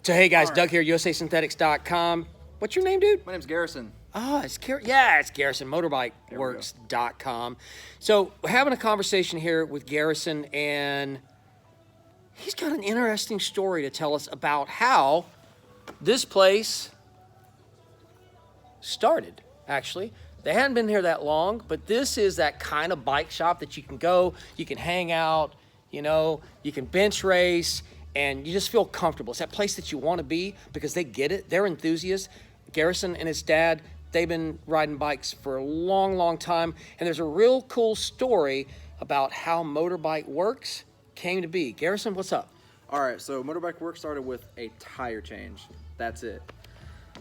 So, hey guys, Doug here, USASynthetics.com. What's your name, dude? My name's Garrison. Oh, it's Garrison, motorbikeworks.com. So, we're having a conversation here with Garrison, and he's got an interesting story to tell us about how this place started, actually. They hadn't been here that long, but this is that kind of bike shop that you can go, you can hang out, you know, you can bench race, and you just feel comfortable. It's that place that you want to be because they get it. They're enthusiasts. Garrison and his dad, they've been riding bikes for a long, long time, and there's a real cool story about how Motorbike Works came to be. Garrison, what's up? All right, so Motorbike Works started with a tire change. That's it.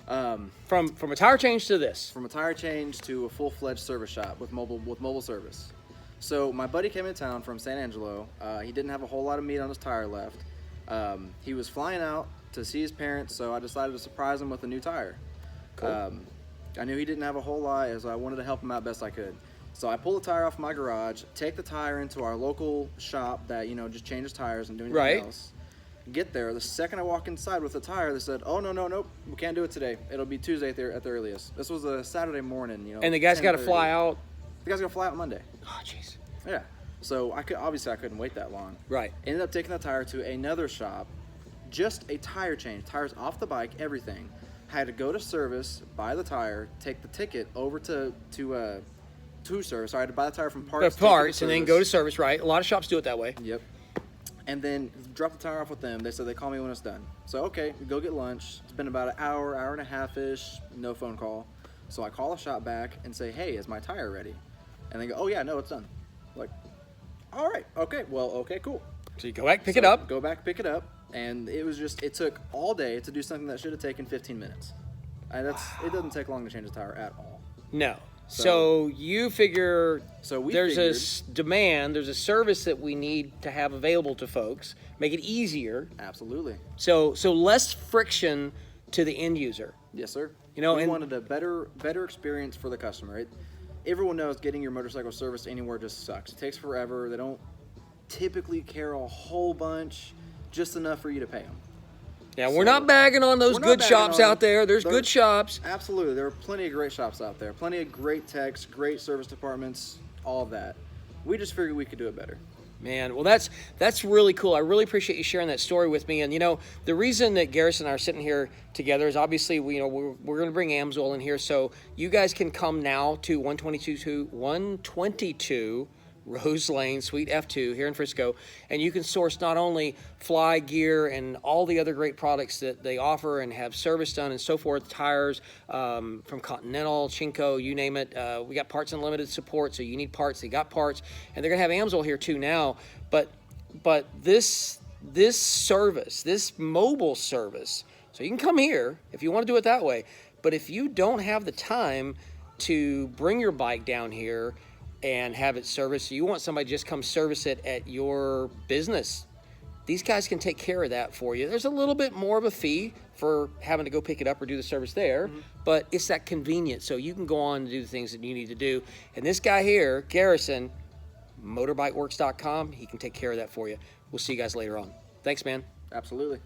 From a tire change to this. From a tire change to a full-fledged service shop with mobile service. So my buddy came in town from San Angelo. He didn't have a whole lot of meat on his tire left. He was flying out to see his parents, so I decided to surprise him with a new tire. Cool. I knew he didn't have a whole lot, so I wanted to help him out best I could. So I pull the tire off my garage, take the tire into our local shop that, you know, just changes tires and do anything else. Get there, the second I walk inside with the tire, they said, "Oh, nope, we can't do it today. It'll be Tuesday at the earliest." This was a Saturday morning, you know. And the guy's got to fly out? The guy's got to fly out Monday. Oh, jeez. Yeah. So obviously I couldn't wait that long. Right. Ended up taking the tire to another shop, just a tire change, tires off the bike, everything. Had to go to service, buy the tire, take the ticket over to service. So I had to buy the tire from parts. And then go to service, right? A lot of shops do it that way. Yep. And then drop the tire off with them. They said they call me when it's done. So okay, we go get lunch. It's been about an hour and a half-ish, no phone call. So I call the shop back and say, "Hey, is my tire ready?" And they go, "Oh yeah, no, it's done." Like, all right, okay, well, okay, cool. So you go back, pick it up. Go back, pick it up, and it took all day to do something that should have taken 15 minutes. It doesn't take long to change a tire at all. No. So you figure there's a demand, there's a service that we need to have available to folks, make it easier. Absolutely. So less friction to the end user. Yes, sir. You know, we wanted a better experience for the customer. Everyone knows getting your motorcycle serviced anywhere just sucks. It takes forever. They don't typically care a whole bunch, just enough for you to pay them. Yeah, we're not bagging on those good shops out there. There's good shops. Absolutely. There are plenty of great shops out there. Plenty of great techs, great service departments, all of that. We just figured we could do it better. Man, well, that's really cool. I really appreciate you sharing that story with me. And, you know, the reason that Garrison and I are sitting here together is obviously, we're going to bring Amsoil in here. So you guys can come now to 122 Rose Lane, Suite F2 here in Frisco, and you can source not only fly gear and all the other great products that they offer and have service done and so forth, tires from Continental, Chinko, you name it. We got Parts Unlimited support, so you need parts, they got parts, and they're gonna have Amsoil here too now. But this service, this mobile service, so you can come here if you want to do it that way. But if you don't have the time to bring your bike down here and have it serviced, you want somebody to just come service it at your business, these guys can take care of that for you. There's a little bit more of a fee for having to go pick it up or do the service there, but it's that convenience, so you can go on and do the things that you need to do. And this guy here, Garrison, motorbikeworks.com, he can take care of that for you. We'll see you guys later on. Thanks, man. Absolutely.